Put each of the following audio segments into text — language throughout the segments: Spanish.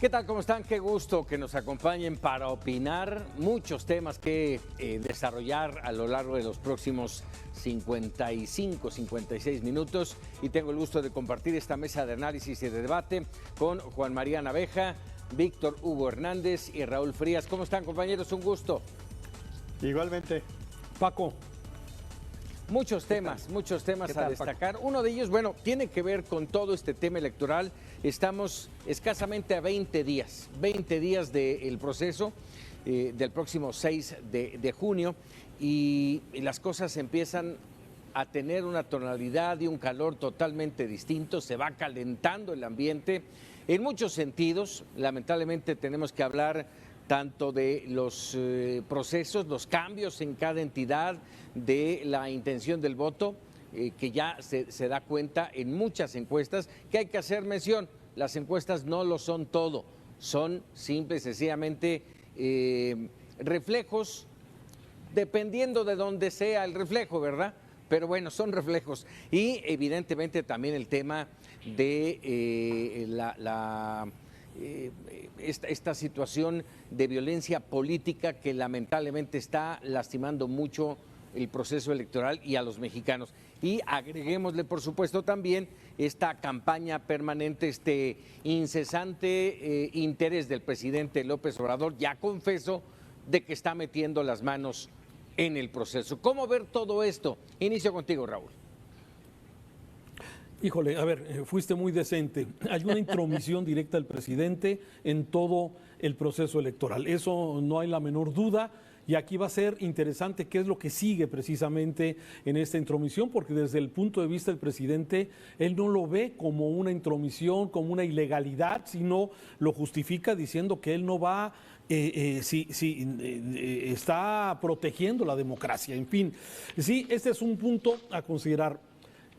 ¿Qué tal? ¿Cómo están? Qué gusto que nos acompañen para opinar. Muchos temas que desarrollar a lo largo de los próximos 55, 56 minutos. Y tengo el gusto de compartir esta mesa de análisis y de debate con Juan María Naveja, Víctor Hugo Hernández y Raúl Frías. ¿Cómo están, compañeros? Un gusto. Igualmente. Paco. Muchos temas a destacar. Paco? Uno de ellos, bueno, tiene que ver con todo este tema electoral. Estamos escasamente a 20 días del proceso del próximo 6 de junio y las cosas empiezan a tener una tonalidad y un calor totalmente distinto. Se va calentando el ambiente en muchos sentidos. Lamentablemente tenemos que hablar tanto de los procesos, los cambios en cada entidad, de la intención del voto, que ya se da cuenta en muchas encuestas, que hay que hacer mención. Las encuestas no lo son todo, son simple y sencillamente reflejos, dependiendo de dónde sea el reflejo, ¿verdad? Pero bueno, son reflejos. Y evidentemente también el tema de esta situación de violencia política que lamentablemente está lastimando mucho el proceso electoral y a los mexicanos. Y agreguémosle, por supuesto, también esta campaña permanente, este incesante interés del presidente López Obrador, ya confeso, de que está metiendo las manos en el proceso. ¿Cómo ver todo esto? Inicio contigo, Raúl. Híjole, a ver, fuiste muy decente. Hay una intromisión directa del presidente en todo el proceso electoral. Eso no hay la menor duda. Y aquí va a ser interesante qué es lo que sigue precisamente en esta intromisión, porque desde el punto de vista del presidente, él no lo ve como una intromisión, como una ilegalidad, sino lo justifica diciendo que él no va, está protegiendo la democracia. En fin, sí, este es un punto a considerar.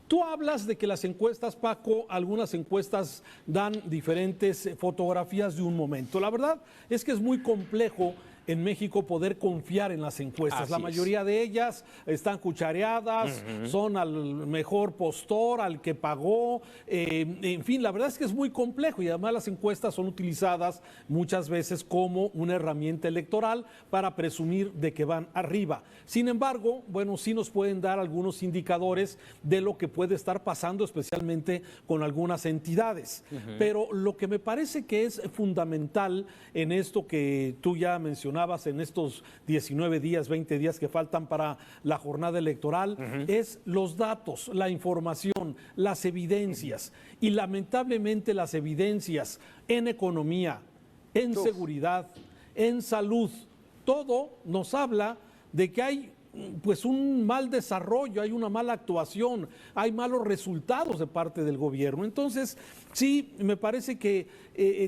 Tú hablas de que las encuestas, Paco, algunas encuestas dan diferentes fotografías de un momento. La verdad es que es muy complejo en México poder confiar en las encuestas. Así la mayoría de ellas están cuchareadas, son al mejor postor, al que pagó, en fin, la verdad es que es muy complejo y además las encuestas son utilizadas muchas veces como una herramienta electoral para presumir de que van arriba. Sin embargo, bueno, sí nos pueden dar algunos indicadores de lo que puede estar pasando, especialmente con algunas entidades. Pero lo que me parece que es fundamental en esto que tú ya mencionaste, en estos 19 días, 20 días que faltan para la jornada electoral, es los datos, la información, las evidencias. Y lamentablemente las evidencias en economía, en seguridad, en salud, todo nos habla de que hay pues un mal desarrollo, hay una mala actuación, hay malos resultados de parte del gobierno. Entonces, sí, me parece que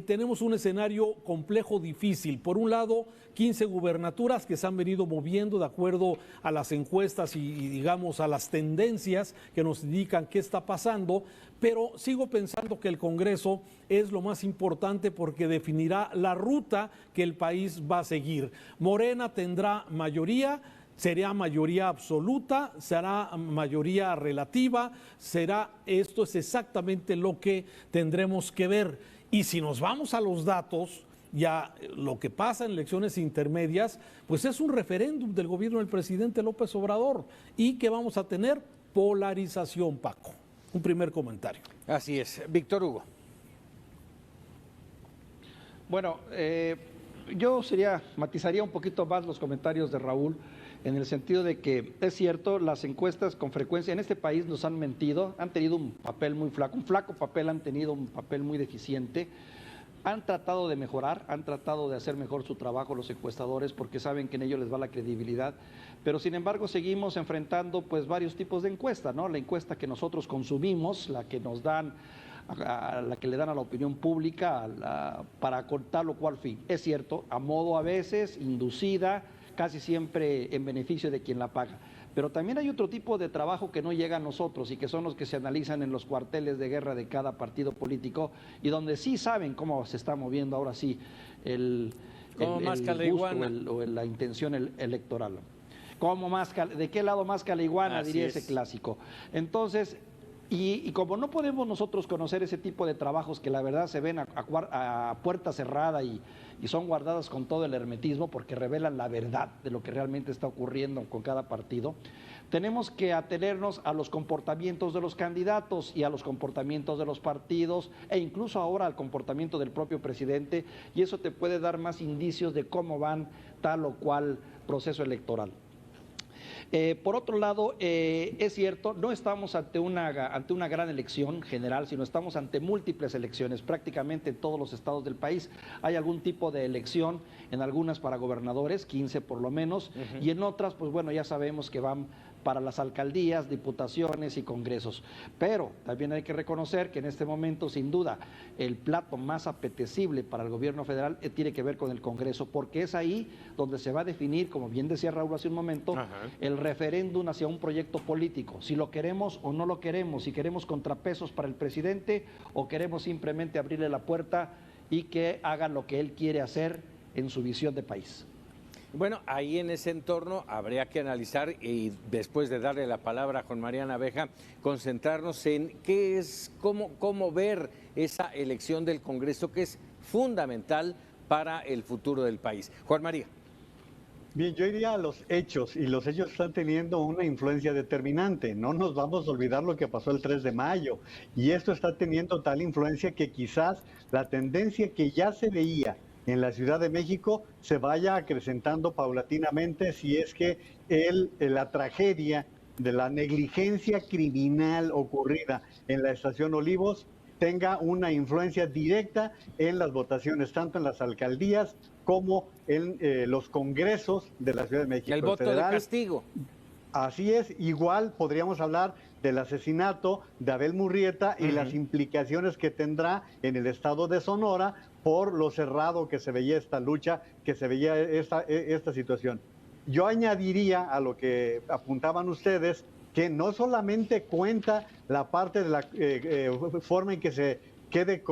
tenemos un escenario complejo, difícil. Por un lado, 15 gubernaturas que se han venido moviendo de acuerdo a las encuestas y digamos a las tendencias que nos indican qué está pasando, pero sigo pensando que el Congreso es lo más importante porque definirá la ruta que el país va a seguir. Morena tendrá mayoría, será mayoría absoluta, será mayoría relativa, esto es exactamente lo que tendremos que ver. Y si nos vamos a los datos, ya lo que pasa en elecciones intermedias, pues es un referéndum del gobierno del presidente López Obrador y que vamos a tener polarización, Paco. Un primer comentario. Así es. Víctor Hugo. Bueno, yo matizaría un poquito más los comentarios de Raúl, en el sentido de que es cierto, las encuestas con frecuencia en este país nos han mentido, han tenido un papel muy flaco, un flaco papel, han tenido un papel muy deficiente. Han tratado de mejorar, han tratado de hacer mejor su trabajo los encuestadores porque saben que en ello les va la credibilidad, pero sin embargo seguimos enfrentando pues varios tipos de encuesta, ¿no? La encuesta que nosotros consumimos, la que nos dan, la que le dan a la opinión pública para cortar lo cual fin. Es cierto, a modo a veces, inducida, casi siempre en beneficio de quien la paga. Pero también hay otro tipo de trabajo que no llega a nosotros y que son los que se analizan en los cuarteles de guerra de cada partido político y donde sí saben cómo se está moviendo ahora sí el gusto o la intención electoral. ¿De qué lado más caliguana? Diría ese clásico. Entonces, Y como no podemos nosotros conocer ese tipo de trabajos que la verdad se ven a puerta cerrada y son guardadas con todo el hermetismo porque revelan la verdad de lo que realmente está ocurriendo con cada partido, tenemos que atenernos a los comportamientos de los candidatos y a los comportamientos de los partidos e incluso ahora al comportamiento del propio presidente, y eso te puede dar más indicios de cómo van tal o cual proceso electoral. Por otro lado, es cierto, no estamos ante una gran elección general, sino estamos ante múltiples elecciones. Prácticamente en todos los estados del país hay algún tipo de elección, en algunas para gobernadores, 15 por lo menos, y en otras, pues bueno, ya sabemos que van para las alcaldías, diputaciones y congresos. Pero también hay que reconocer que en este momento, sin duda, el plato más apetecible para el gobierno federal tiene que ver con el Congreso, porque es ahí donde se va a definir, como bien decía Raúl hace un momento, el referéndum hacia un proyecto político, si lo queremos o no lo queremos, si queremos contrapesos para el presidente o queremos simplemente abrirle la puerta y que haga lo que él quiere hacer en su visión de país. Bueno, ahí en ese entorno habría que analizar y después de darle la palabra a Juan María Naveja, concentrarnos en qué es, cómo ver esa elección del Congreso que es fundamental para el futuro del país. Juan María. Bien, yo iría a los hechos, y los hechos están teniendo una influencia determinante. No nos vamos a olvidar lo que pasó el 3 de mayo, y esto está teniendo tal influencia que quizás la tendencia que ya se veía en la Ciudad de México se vaya acrecentando paulatinamente si es que la tragedia de la negligencia criminal ocurrida en la Estación Olivos tenga una influencia directa en las votaciones, tanto en las alcaldías como en los congresos de la Ciudad de México. El voto de castigo. Así es, igual podríamos hablar del asesinato de Abel Murrieta y las implicaciones que tendrá en el estado de Sonora por lo cerrado que se veía esta lucha, que se veía esta situación. Yo añadiría a lo que apuntaban ustedes que no solamente cuenta la parte de la forma en que se quede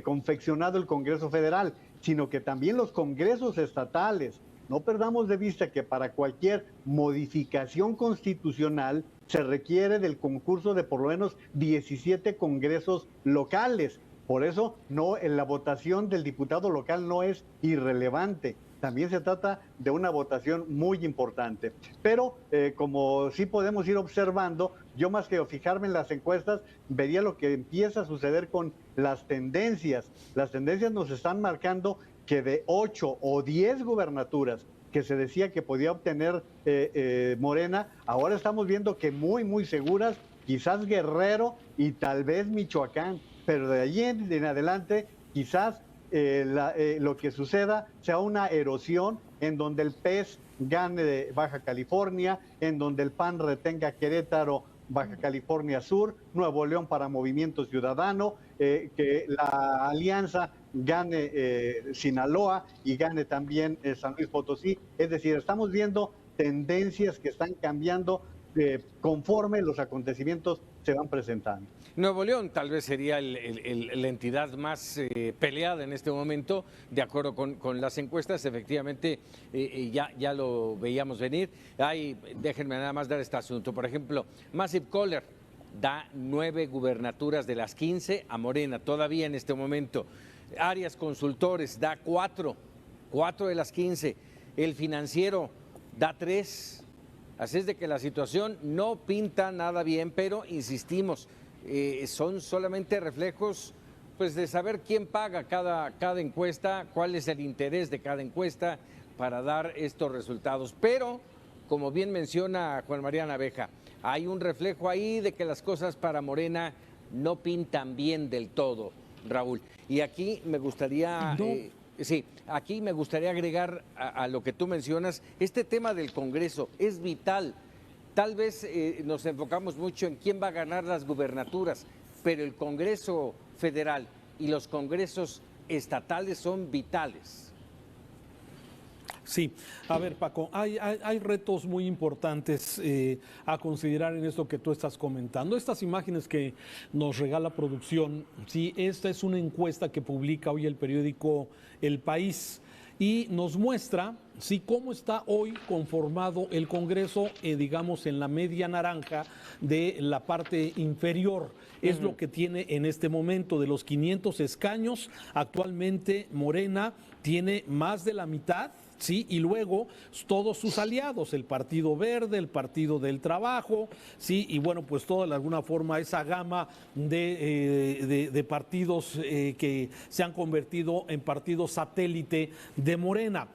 confeccionado el Congreso Federal, sino que también los congresos estatales. No perdamos de vista que para cualquier modificación constitucional se requiere del concurso de por lo menos 17 congresos locales. Por eso la votación del diputado local no es irrelevante. También se trata de una votación muy importante. Pero como sí podemos ir observando, yo más que fijarme en las encuestas, vería lo que empieza a suceder con las tendencias. Las tendencias nos están marcando que de 8 o 10 gubernaturas que se decía que podía obtener Morena, ahora estamos viendo que muy seguras, quizás Guerrero y tal vez Michoacán, pero de allí en adelante quizás lo que suceda sea una erosión en donde el PES gane de Baja California, en donde el PAN retenga Querétaro, Baja California Sur, Nuevo León para Movimiento Ciudadano, que la alianza gane Sinaloa y gane también San Luis Potosí. Es decir, estamos viendo tendencias que están cambiando conforme los acontecimientos se van presentando. Nuevo León tal vez sería la entidad más peleada en este momento, de acuerdo con las encuestas. Efectivamente, ya lo veíamos venir. Déjenme nada más dar este asunto. Por ejemplo, Massive Caller da 9 gubernaturas de las 15 a Morena, todavía en este momento. Arias Consultores da 4 de las 15. El Financiero da 3. Así es de que la situación no pinta nada bien, pero insistimos, son solamente reflejos pues de saber quién paga cada encuesta, cuál es el interés de cada encuesta para dar estos resultados. Pero, como bien menciona Juan María Naveja, hay un reflejo ahí de que las cosas para Morena no pintan bien del todo, Raúl. Y aquí me gustaría... aquí me gustaría agregar a lo que tú mencionas, este tema del Congreso es vital. Tal vez nos enfocamos mucho en quién va a ganar las gubernaturas, pero el Congreso Federal y los congresos estatales son vitales. Sí, a ver, Paco, hay retos muy importantes a considerar en esto que tú estás comentando. Estas imágenes que nos regala producción, sí, esta es una encuesta que publica hoy el periódico El País. y nos muestra sí, cómo está hoy conformado el Congreso, digamos, en la media naranja de la parte inferior. Es lo que tiene en este momento. De los 500 escaños, actualmente Morena tiene más de la mitad. Sí, y luego todos sus aliados, el Partido Verde, el Partido del Trabajo, sí, y bueno, pues toda de alguna forma esa gama de partidos que se han convertido en partidos satélite de Morena.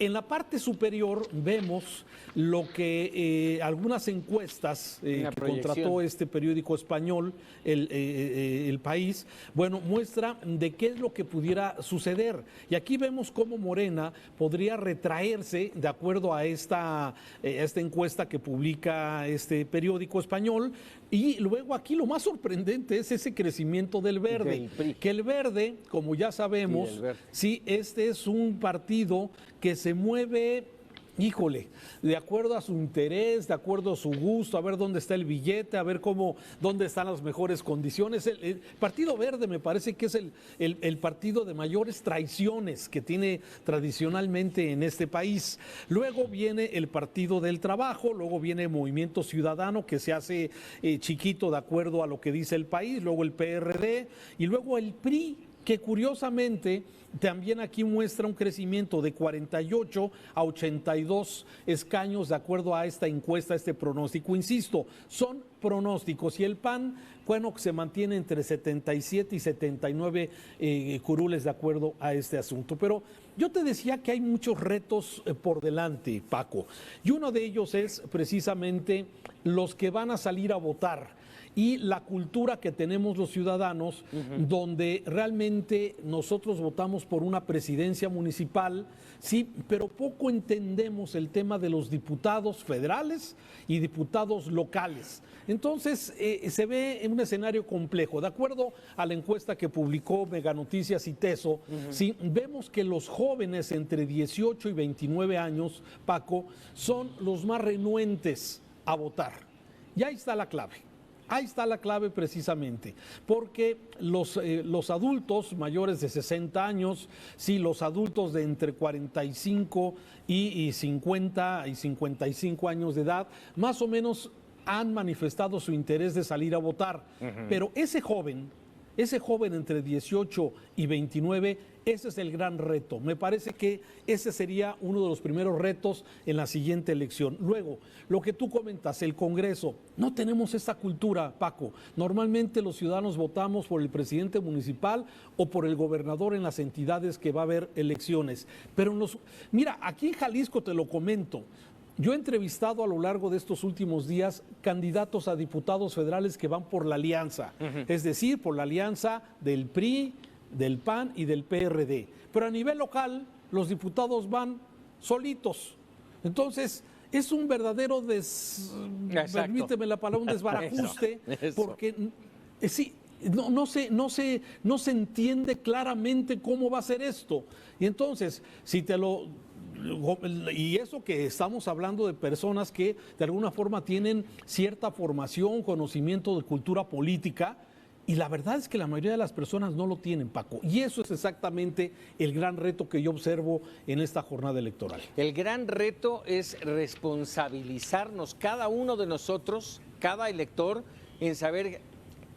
En la parte superior vemos lo que algunas encuestas que contrató este periódico español, el País, bueno, muestra de qué es lo que pudiera suceder. Y aquí vemos cómo Morena podría retraerse, de acuerdo a esta encuesta que publica este periódico español. Y luego aquí lo más sorprendente es ese crecimiento del Verde, que el Verde, como ya sabemos, sí, este es un partido que se mueve, híjole, de acuerdo a su interés, de acuerdo a su gusto, a ver dónde está el billete, a ver dónde están las mejores condiciones. El Partido Verde me parece que es el partido de mayores traiciones que tiene tradicionalmente en este país. Luego viene el Partido del Trabajo, luego viene Movimiento Ciudadano, que se hace chiquito de acuerdo a lo que dice el País, luego el PRD y luego el PRI, que curiosamente también aquí muestra un crecimiento de 48 a 82 escaños de acuerdo a esta encuesta, este pronóstico. Insisto, son pronósticos y el PAN, bueno, se mantiene entre 77 y 79 curules de acuerdo a este asunto. Pero yo te decía que hay muchos retos por delante, Paco, y uno de ellos es precisamente los que van a salir a votar. Y la cultura que tenemos los ciudadanos, donde realmente nosotros votamos por una presidencia municipal, sí, pero poco entendemos el tema de los diputados federales y diputados locales. Entonces, se ve en un escenario complejo. De acuerdo a la encuesta que publicó Mega Noticias y Teso, sí, vemos que los jóvenes entre 18 y 29 años, Paco, son los más renuentes a votar. Y ahí está la clave. Ahí está la clave precisamente, porque los adultos mayores de 60 años, sí, los adultos de entre 45 y 50 y 55 años de edad, más o menos han manifestado su interés de salir a votar. Pero ese joven entre 18 y 29, ese es el gran reto. Me parece que ese sería uno de los primeros retos en la siguiente elección. Luego, lo que tú comentas, el Congreso. No tenemos esa cultura, Paco. Normalmente los ciudadanos votamos por el presidente municipal o por el gobernador en las entidades que va a haber elecciones. Pero mira, aquí en Jalisco te lo comento. Yo he entrevistado a lo largo de estos últimos días candidatos a diputados federales que van por la alianza, es decir, por la alianza del PRI, del PAN y del PRD. Pero a nivel local, los diputados van solitos. Entonces, es un verdadero permíteme la palabra, un desbarajuste, porque sí, no se entiende claramente cómo va a ser esto. Y entonces, y eso que estamos hablando de personas que de alguna forma tienen cierta formación, conocimiento de cultura política, y la verdad es que la mayoría de las personas no lo tienen, Paco. Y eso es exactamente el gran reto que yo observo en esta jornada electoral. El gran reto es responsabilizarnos, cada uno de nosotros, cada elector, en saber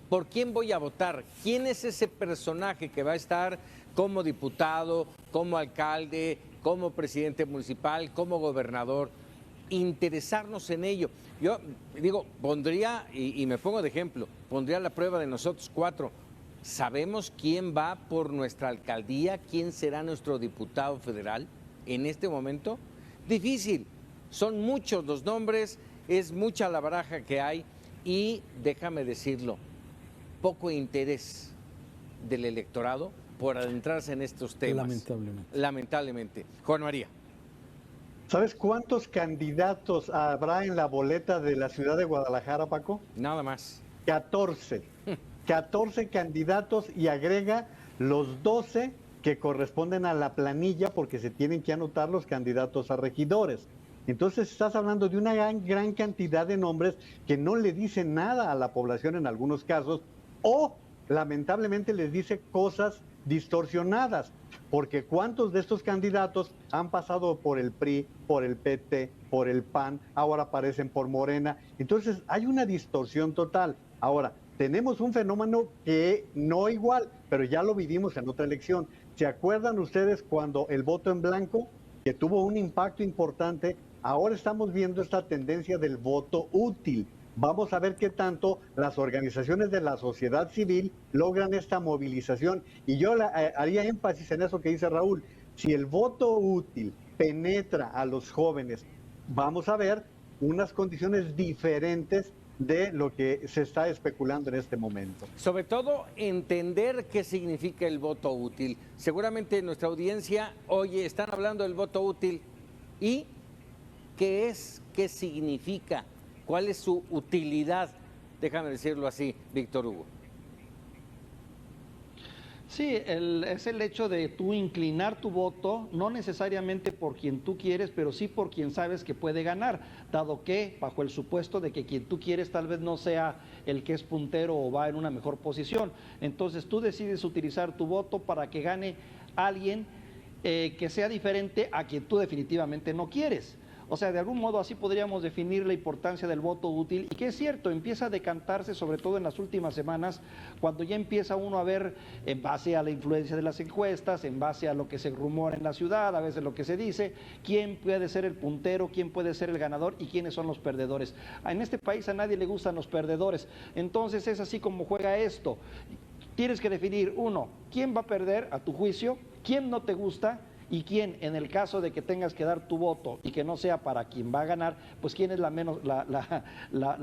por quién voy a votar, quién es ese personaje que va a estar como diputado, como alcalde, como presidente municipal, como gobernador, interesarnos en ello. Yo digo, pondría, y me pongo de ejemplo, pondría la prueba de nosotros cuatro. ¿Sabemos quién va por nuestra alcaldía? ¿Quién será nuestro diputado federal en este momento? Difícil, son muchos los nombres, es mucha la baraja que hay y déjame decirlo, poco interés del electorado por adentrarse en estos temas. Lamentablemente. Juan María. ¿Sabes cuántos candidatos habrá en la boleta de la ciudad de Guadalajara, Paco? Nada más. 14. 14 candidatos y agrega los 12 que corresponden a la planilla porque se tienen que anotar los candidatos a regidores. Entonces estás hablando de una gran cantidad de nombres que no le dicen nada a la población en algunos casos o lamentablemente les dice cosas distorsionadas, porque cuántos de estos candidatos han pasado por el PRI, por el PT, por el PAN, ahora aparecen por Morena. Entonces hay una distorsión total. Ahora, tenemos un fenómeno que no igual, pero ya lo vivimos en otra elección. ¿Se acuerdan ustedes cuando el voto en blanco, que tuvo un impacto importante? Ahora estamos viendo esta tendencia del voto útil. Vamos a ver qué tanto las organizaciones de la sociedad civil logran esta movilización. Y yo haría énfasis en eso que dice Raúl. Si el voto útil penetra a los jóvenes, vamos a ver unas condiciones diferentes de lo que se está especulando en este momento. Sobre todo, entender qué significa el voto útil. Seguramente nuestra audiencia, oye, están hablando del voto útil. ¿Y qué es? ¿Qué significa? ¿Cuál es su utilidad? Déjame decirlo así, Víctor Hugo. Sí, es el hecho de tú inclinar tu voto, no necesariamente por quien tú quieres, pero sí por quien sabes que puede ganar, dado que, bajo el supuesto de que quien tú quieres tal vez no sea el que es puntero o va en una mejor posición. Entonces tú decides utilizar tu voto para que gane alguien que sea diferente a quien tú definitivamente no quieres. O sea, de algún modo así podríamos definir la importancia del voto útil, y que es cierto, empieza a decantarse sobre todo en las últimas semanas, cuando ya empieza uno a ver, en base a la influencia de las encuestas, en base a lo que se rumora en la ciudad, a veces lo que se dice, quién puede ser el puntero, quién puede ser el ganador y quiénes son los perdedores. En este país a nadie le gustan los perdedores, entonces es así como juega esto. Tienes que definir, uno, quién va a perder a tu juicio, quién no te gusta, y quién, en el caso de que tengas que dar tu voto y que no sea para quien va a ganar, pues quién es la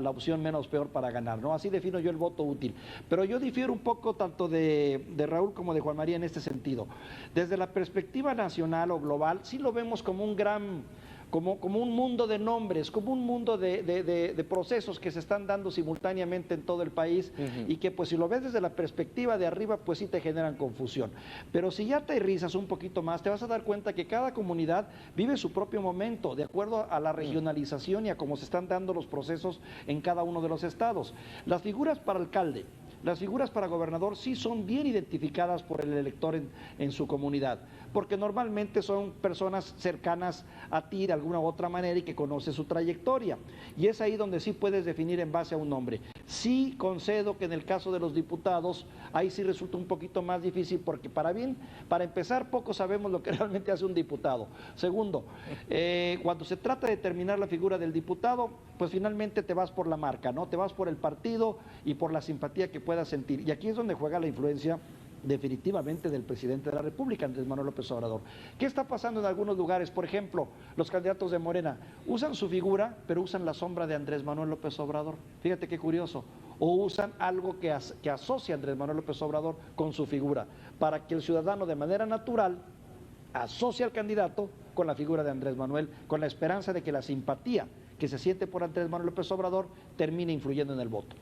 opción menos peor para ganar, ¿no? Así defino yo el voto útil. Pero yo difiero un poco tanto de Raúl como de Juan María en este sentido. Desde la perspectiva nacional o global, sí lo vemos como un gran... Como un mundo de nombres, como un mundo de procesos que se están dando simultáneamente en todo el país, y que pues si lo ves desde la perspectiva de arriba, pues sí te generan confusión. Pero si ya aterrizas un poquito más, te vas a dar cuenta que cada comunidad vive su propio momento, de acuerdo a la regionalización y a cómo se están dando los procesos en cada uno de los estados. Las figuras para alcalde, las figuras para gobernador sí son bien identificadas por el elector en su comunidad, porque normalmente son personas cercanas a ti de alguna u otra manera y que conoces su trayectoria. Y es ahí donde sí puedes definir en base a un nombre. Sí concedo que en el caso de los diputados, ahí sí resulta un poquito más difícil, porque para empezar, poco sabemos lo que realmente hace un diputado. Segundo, cuando se trata de determinar la figura del diputado, pues finalmente te vas por la marca, ¿no? Te vas por el partido y por la simpatía que puedas sentir. Y aquí es donde juega la influencia definitivamente del presidente de la República, Andrés Manuel López Obrador. ¿Qué está pasando en algunos lugares? Por ejemplo, los candidatos de Morena usan su figura, pero usan la sombra de Andrés Manuel López Obrador. Fíjate qué curioso. O usan algo que asocia a Andrés Manuel López Obrador con su figura, para que el ciudadano de manera natural asocie al candidato con la figura de Andrés Manuel, con la esperanza de que la simpatía que se siente por Andrés Manuel López Obrador termine influyendo en el voto.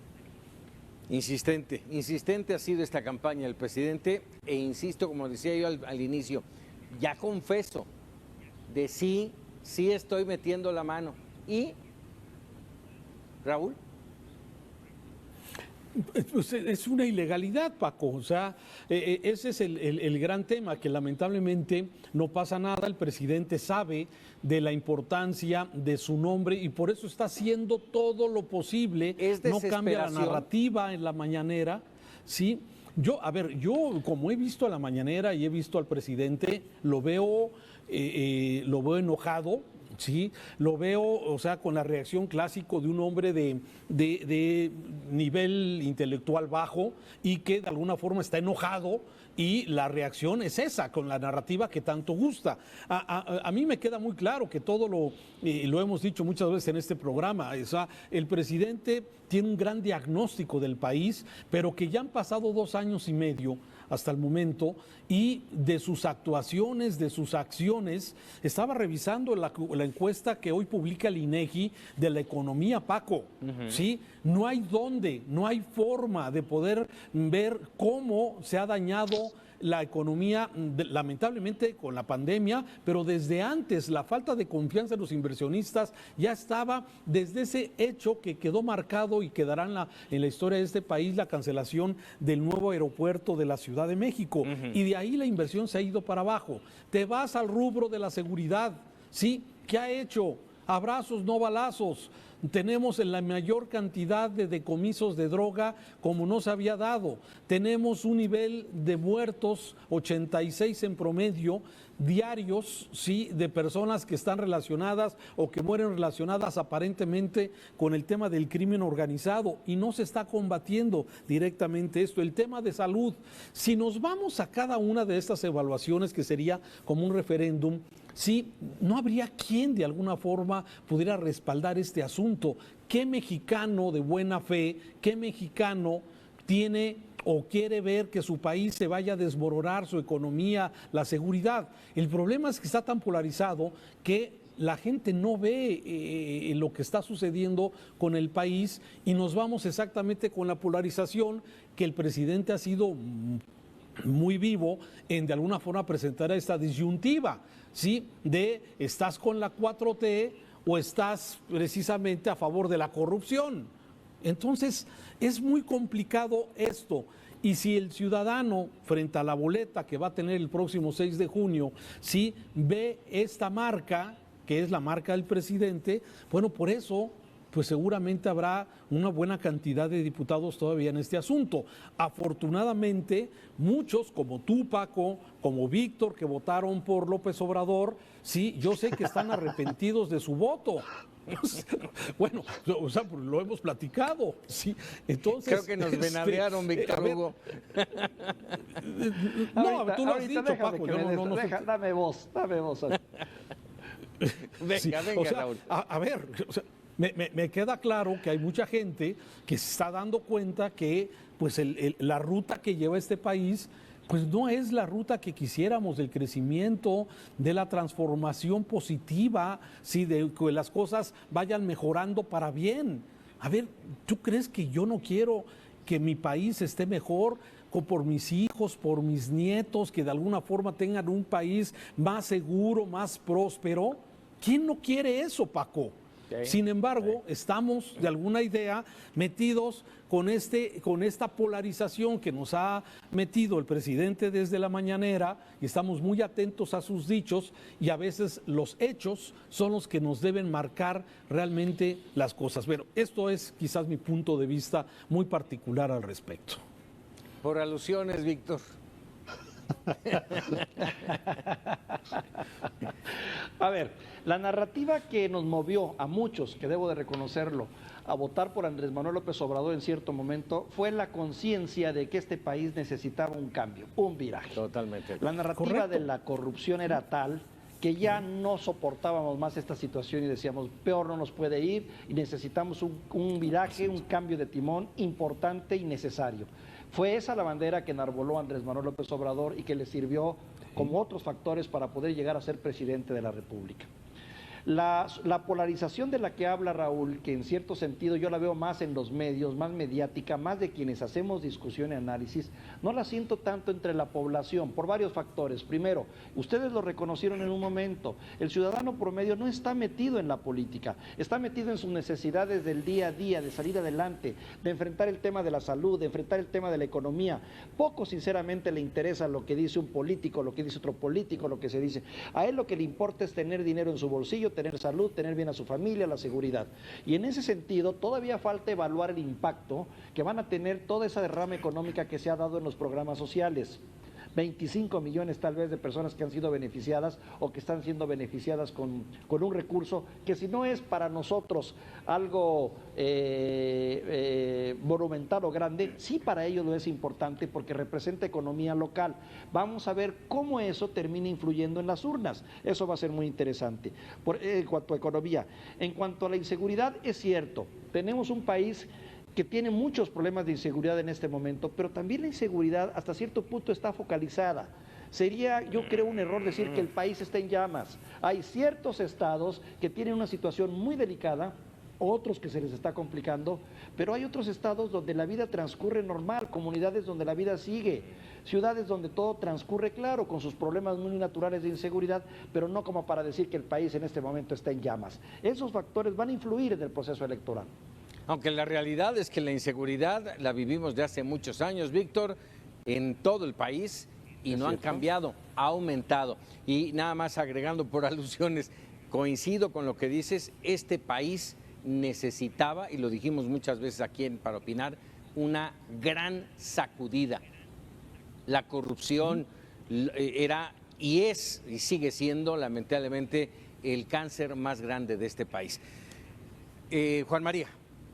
Insistente ha sido esta campaña del presidente, e insisto, como decía yo al inicio, ya confeso de sí estoy metiendo la mano. ¿Y, Raúl? Pues es una ilegalidad, Paco. O sea, ese es el gran tema, que lamentablemente no pasa nada. El presidente sabe de la importancia de su nombre y por eso está haciendo todo lo posible. No cambia la narrativa en la mañanera, ¿sí? Yo como he visto a la mañanera y he visto al presidente, lo veo enojado. Sí, lo veo, o sea, con la reacción clásico de un hombre de nivel intelectual bajo y que de alguna forma está enojado, y la reacción es esa, con la narrativa que tanto gusta. A mí me queda muy claro que todo lo hemos dicho muchas veces en este programa, o sea, el presidente tiene un gran diagnóstico del país, pero que ya han pasado 2 años y medio hasta el momento, y de sus actuaciones, de sus acciones. Estaba revisando la encuesta que hoy publica el INEGI de la economía, Paco, ¿sí? No hay forma de poder ver cómo se ha dañado la economía, lamentablemente con la pandemia, pero desde antes la falta de confianza de los inversionistas ya estaba desde ese hecho que quedó marcado y quedará en la historia de este país, la cancelación del nuevo aeropuerto de la Ciudad de México. Y de ahí la inversión se ha ido para abajo. Te vas al rubro de la seguridad, ¿sí? ¿Qué ha hecho? Abrazos, no balazos. Tenemos en la mayor cantidad de decomisos de droga como no se había dado. Tenemos un nivel de muertos, 86 en promedio, diarios, sí, de personas que están relacionadas o que mueren relacionadas aparentemente con el tema del crimen organizado, y no se está combatiendo directamente esto. El tema de salud, si nos vamos a cada una de estas evaluaciones, que sería como un referéndum, sí, no habría quien de alguna forma pudiera respaldar este asunto. ¿Qué mexicano de buena fe, qué mexicano tiene o quiere ver que su país se vaya a desmoronar, su economía, la seguridad? El problema es que está tan polarizado que la gente no ve lo que está sucediendo con el país, y nos vamos exactamente con la polarización que el presidente ha sido muy vivo en de alguna forma presentar esta disyuntiva, ¿sí? De estás con la 4T o estás precisamente a favor de la corrupción. Entonces es muy complicado esto, y si el ciudadano frente a la boleta que va a tener el próximo 6 de junio, ¿sí?, ve esta marca, que es la marca del presidente, bueno, por eso pues seguramente habrá una buena cantidad de diputados todavía en este asunto. Afortunadamente, muchos como tú, Paco, como Víctor, que votaron por López Obrador, sí, yo sé que están arrepentidos de su voto. Bueno, o sea, lo hemos platicado, sí. Entonces, creo que nos venadearon, Víctor Hugo. No, tú lo has dicho, Paco. Dame voz. Venga, sí, venga, o sea, Raúl. A ver, o sea, me queda claro que hay mucha gente que se está dando cuenta que pues la ruta que lleva este país pues no es la ruta que quisiéramos, del crecimiento, de la transformación positiva, ¿sí?, de que las cosas vayan mejorando para bien. A ver, ¿tú crees que yo no quiero que mi país esté mejor por mis hijos, por mis nietos, que de alguna forma tengan un país más seguro, más próspero? ¿Quién no quiere eso, Paco? Sin embargo, estamos de alguna idea metidos con esta polarización que nos ha metido el presidente desde la mañanera, y estamos muy atentos a sus dichos, y a veces los hechos son los que nos deben marcar realmente las cosas. Pero esto es quizás mi punto de vista muy particular al respecto. Por alusiones, Víctor. A ver, la narrativa que nos movió a muchos, que debo de reconocerlo, a votar por Andrés Manuel López Obrador en cierto momento, fue la conciencia de que este país necesitaba un cambio, un viraje. Totalmente. La narrativa de la corrupción era tal que ya no soportábamos más esta situación y decíamos, peor no nos puede ir, y necesitamos un viraje, un cambio de timón importante y necesario. Fue esa la bandera que enarboló Andrés Manuel López Obrador y que le sirvió como otros factores para poder llegar a ser presidente de la República. La polarización de la que habla Raúl, que en cierto sentido yo la veo más en los medios, más mediática, más de quienes hacemos discusión y análisis, no la siento tanto entre la población por varios factores. Primero, ustedes lo reconocieron en un momento, el ciudadano promedio no está metido en la política, está metido en sus necesidades del día a día, de salir adelante, de enfrentar el tema de la salud, de enfrentar el tema de la economía. Poco sinceramente le interesa lo que dice un político, lo que dice otro político, lo que se dice. A él lo que le importa es tener dinero en su bolsillo, tener salud, tener bien a su familia, la seguridad. Y en ese sentido todavía falta evaluar el impacto que van a tener toda esa derrama económica que se ha dado en los programas sociales. 25 millones tal vez de personas que han sido beneficiadas o que están siendo beneficiadas con un recurso que, si no es para nosotros algo monumental o grande, sí para ellos lo es importante porque representa economía local. Vamos a ver cómo eso termina influyendo en las urnas. Eso va a ser muy interesante. En cuanto a economía, en cuanto a la inseguridad, es cierto, tenemos un país que tiene muchos problemas de inseguridad en este momento, pero también la inseguridad hasta cierto punto está focalizada. Sería, yo creo, un error decir que el país está en llamas. Hay ciertos estados que tienen una situación muy delicada, otros que se les está complicando, pero hay otros estados donde la vida transcurre normal, comunidades donde la vida sigue. ciudades donde todo transcurre claro, con sus problemas muy naturales de inseguridad, pero no como para decir que el país en este momento está en llamas. Esos factores van a influir en el proceso electoral. Aunque la realidad es que la inseguridad la vivimos de hace muchos años, Víctor, en todo el país y no han cambiado, ha aumentado. Y nada más agregando por alusiones, coincido con lo que dices, este país necesitaba, y lo dijimos muchas veces aquí en Para Opinar, una gran sacudida. La corrupción era y es y sigue siendo lamentablemente el cáncer más grande de este país. Juan María,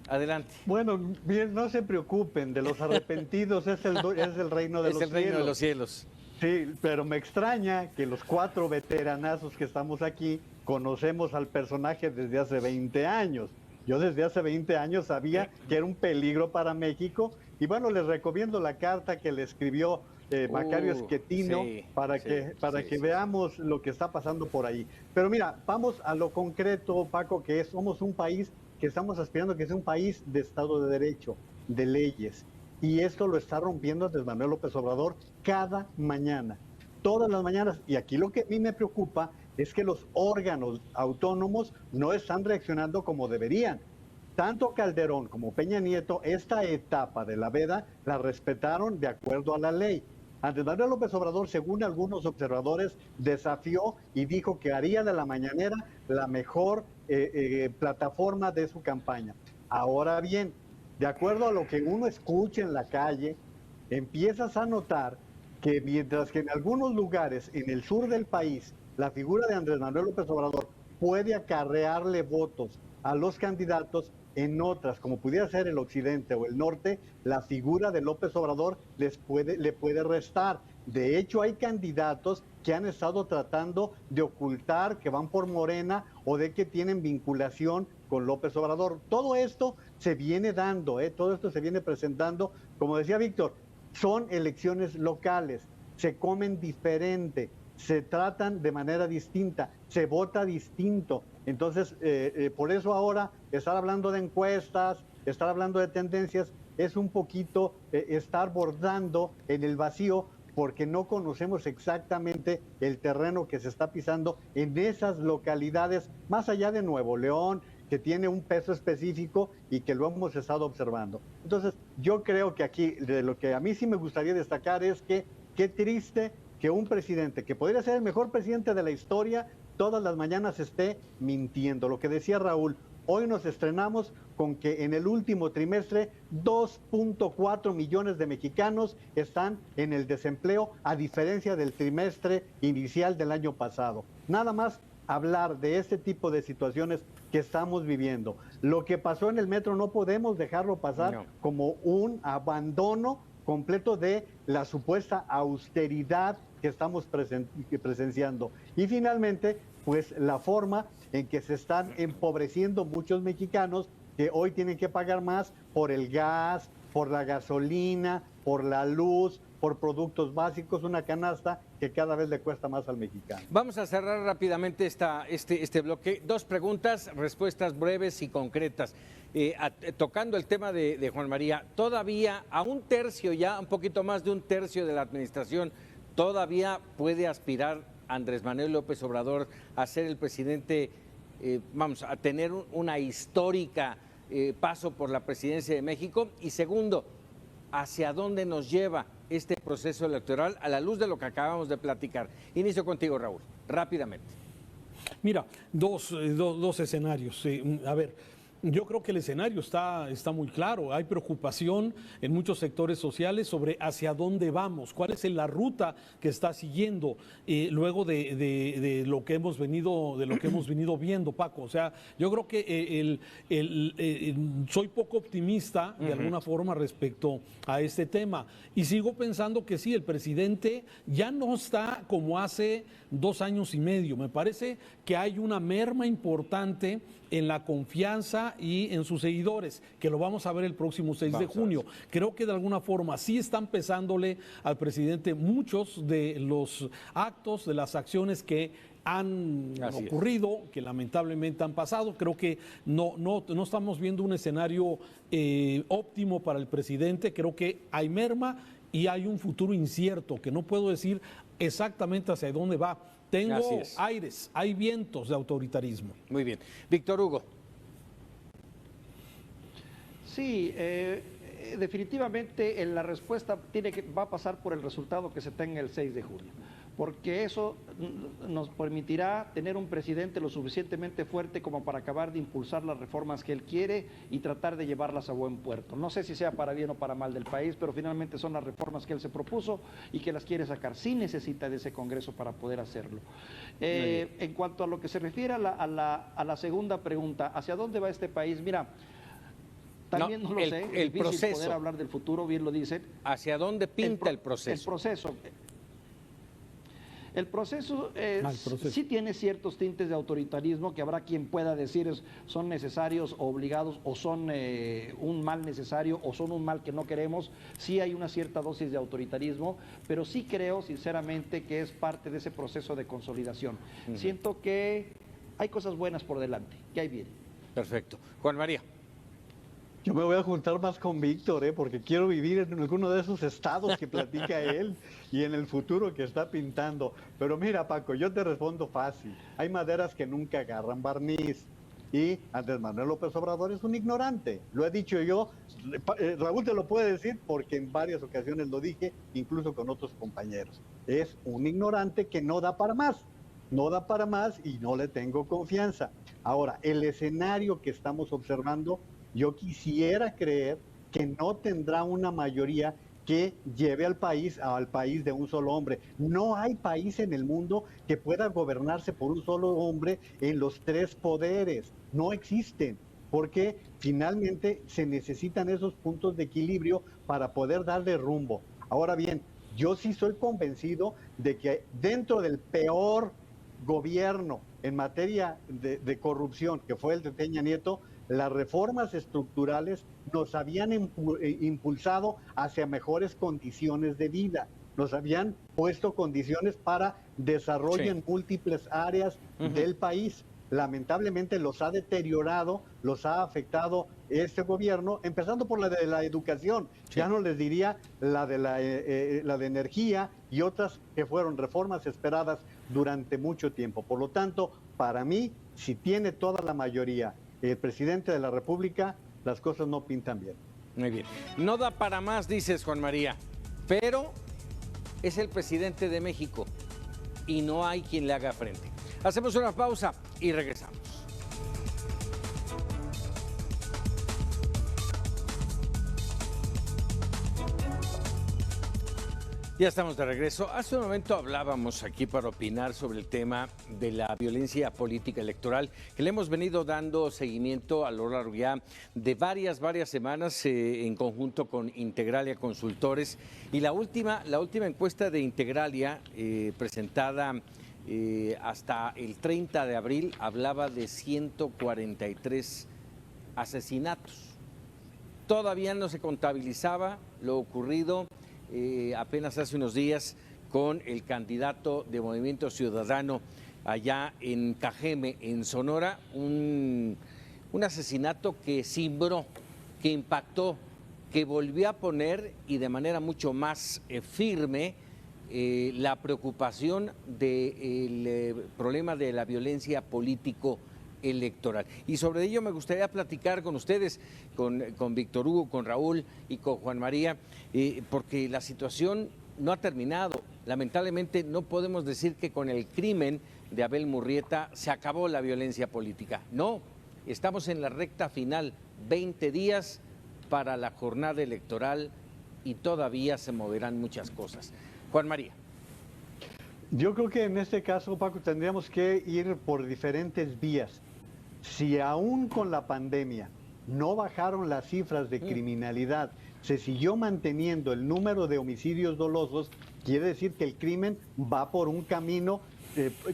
adelante. Bueno, bien, no se preocupen, de los arrepentidos es el reino de los cielos. Es el reino de los cielos. Sí, pero me extraña que los 4 veteranazos que estamos aquí conocemos al personaje desde hace 20 años. Yo desde hace 20 años sabía que era un peligro para México y bueno, les recomiendo la carta que le escribió Macario Esquetino para que veamos lo que está pasando por ahí. Pero mira, vamos a lo concreto, Paco, que somos un país que estamos aspirando que sea un país de Estado de Derecho, de leyes. Y esto lo está rompiendo Andrés Manuel López Obrador cada mañana, todas las mañanas. Y aquí lo que a mí me preocupa es que los órganos autónomos no están reaccionando como deberían. Tanto Calderón como Peña Nieto, esta etapa de la veda la respetaron de acuerdo a la ley. Andrés Manuel López Obrador, según algunos observadores, desafió y dijo que haría de la mañanera la mejor plataforma de su campaña. Ahora bien, de acuerdo a lo que uno escucha en la calle, empiezas a notar que mientras que en algunos lugares en el sur del país la figura de Andrés Manuel López Obrador puede acarrearle votos a los candidatos, en otras, como pudiera ser el occidente o el norte, la figura de López Obrador le puede restar. De hecho, hay candidatos que han estado tratando de ocultar que van por Morena o de que tienen vinculación con López Obrador. Todo esto se viene dando, todo esto se viene presentando. Como decía Víctor, son elecciones locales, se comen diferente, se tratan de manera distinta, se vota distinto. Entonces, por eso ahora estar hablando de encuestas, estar hablando de tendencias, es un poquito estar bordando en el vacío, porque no conocemos exactamente el terreno que se está pisando en esas localidades, más allá de Nuevo León, que tiene un peso específico y que lo hemos estado observando. Entonces, yo creo que aquí, de lo que a mí sí me gustaría destacar es que qué triste que un presidente que podría ser el mejor presidente de la historia, todas las mañanas esté mintiendo. Lo que decía Raúl, hoy nos estrenamos con que en el último trimestre 2.4 millones de mexicanos están en el desempleo, a diferencia del trimestre inicial del año pasado. Nada más hablar de este tipo de situaciones que estamos viviendo. Lo que pasó en el metro no podemos dejarlo pasar como un abandono completo de la supuesta austeridad que estamos presenciando. Y finalmente, pues la forma en que se están empobreciendo muchos mexicanos que hoy tienen que pagar más por el gas, por la gasolina, por la luz, por productos básicos, una canasta que cada vez le cuesta más al mexicano. Vamos a cerrar rápidamente este bloque. 2 preguntas, respuestas breves y concretas. Tocando el tema de Juan María, todavía a un tercio, ya un poquito más de un tercio de la administración, todavía puede aspirar Andrés Manuel López Obrador a ser el presidente, a tener una histórica paso por la presidencia de México. Y segundo, ¿hacia dónde nos lleva este proceso electoral a la luz de lo que acabamos de platicar? Inicio contigo, Raúl, rápidamente. Mira, dos escenarios. A ver, yo creo que el escenario está muy claro. Hay preocupación en muchos sectores sociales sobre hacia dónde vamos, cuál es la ruta que está siguiendo luego de lo que hemos venido viendo, Paco. O sea, yo creo que soy poco optimista de alguna forma respecto a este tema y sigo pensando que sí, el presidente ya no está como hace 2 años y medio. Me parece que hay una merma importante en la confianza y en sus seguidores, que lo vamos a ver el próximo 6 de junio. Creo que de alguna forma sí están pesándole al presidente muchos de los actos, de las acciones que han ocurrido, que lamentablemente han pasado. Creo que no estamos viendo un escenario óptimo para el presidente. Creo que hay merma y hay un futuro incierto que no puedo decir exactamente hacia dónde va. Tengo aires, hay vientos de autoritarismo. Muy bien. Víctor Hugo. Sí, definitivamente la respuesta va a pasar por el resultado que se tenga el 6 de junio, porque eso nos permitirá tener un presidente lo suficientemente fuerte como para acabar de impulsar las reformas que él quiere y tratar de llevarlas a buen puerto. No sé si sea para bien o para mal del país, pero finalmente son las reformas que él se propuso y que las quiere sacar. Sí necesita de ese Congreso para poder hacerlo. En cuanto a lo que se refiere a la segunda pregunta, ¿hacia dónde va este país? Mira, también no lo sé, el proceso. Poder hablar del futuro, bien lo dicen. ¿Hacia dónde pinta el proceso? El proceso sí tiene ciertos tintes de autoritarismo que habrá quien pueda decir son necesarios o obligados o son un mal necesario o son un mal que no queremos. Sí hay una cierta dosis de autoritarismo, pero sí creo sinceramente que es parte de ese proceso de consolidación. Siento que hay cosas buenas por delante, que ahí viene. Perfecto. Juan María. Yo me voy a juntar más con Víctor, porque quiero vivir en alguno de esos estados que platica él y en el futuro que está pintando. Pero mira, Paco, yo te respondo fácil. Hay maderas que nunca agarran barniz. Y Andrés Manuel López Obrador es un ignorante. Lo he dicho yo, Raúl te lo puede decir porque en varias ocasiones lo dije, incluso con otros compañeros. Es un ignorante que no da para más. No da para más y no le tengo confianza. Ahora, el escenario que estamos observando, yo quisiera creer que no tendrá una mayoría que lleve al país de un solo hombre. No hay país en el mundo que pueda gobernarse por un solo hombre en los tres poderes. No existen, porque finalmente se necesitan esos puntos de equilibrio para poder darle rumbo. Ahora bien, yo sí soy convencido de que dentro del peor gobierno en materia de corrupción, que fue el de Peña Nieto, las reformas estructurales nos habían impulsado hacia mejores condiciones de vida, nos habían puesto condiciones para desarrollo en múltiples áreas del país. Lamentablemente los ha deteriorado, los ha afectado este gobierno, empezando por la de la educación, ya no les diría la de energía y otras que fueron reformas esperadas durante mucho tiempo. Por lo tanto, para mí, si tiene toda la mayoría el presidente de la República, las cosas no pintan bien. Muy bien. No da para más, dices, Juan María, pero es el presidente de México y no hay quien le haga frente. Hacemos una pausa y regresamos. Ya estamos de regreso. Hace un momento hablábamos aquí para opinar sobre el tema de la violencia política electoral, que le hemos venido dando seguimiento a lo largo ya de varias semanas en conjunto con Integralia Consultores. Y la última encuesta de Integralia presentada hasta el 30 de abril hablaba de 143 asesinatos. Todavía no se contabilizaba lo ocurrido apenas hace unos días con el candidato de Movimiento Ciudadano allá en Cajeme, en Sonora, un asesinato que cimbró, que impactó, que volvió a poner y de manera mucho más firme la preocupación del problema de la violencia político electoral. Y sobre ello me gustaría platicar con ustedes, con Víctor Hugo, con Raúl y con Juan María, porque la situación no ha terminado. Lamentablemente no podemos decir que con el crimen de Abel Murrieta se acabó la violencia política. No, estamos en la recta final, 20 días para la jornada electoral y todavía se moverán muchas cosas. Juan María. Yo creo que en este caso, Paco, tendríamos que ir por diferentes vías. Si aún con la pandemia no bajaron las cifras de criminalidad, se siguió manteniendo el número de homicidios dolosos, quiere decir que el crimen va por un camino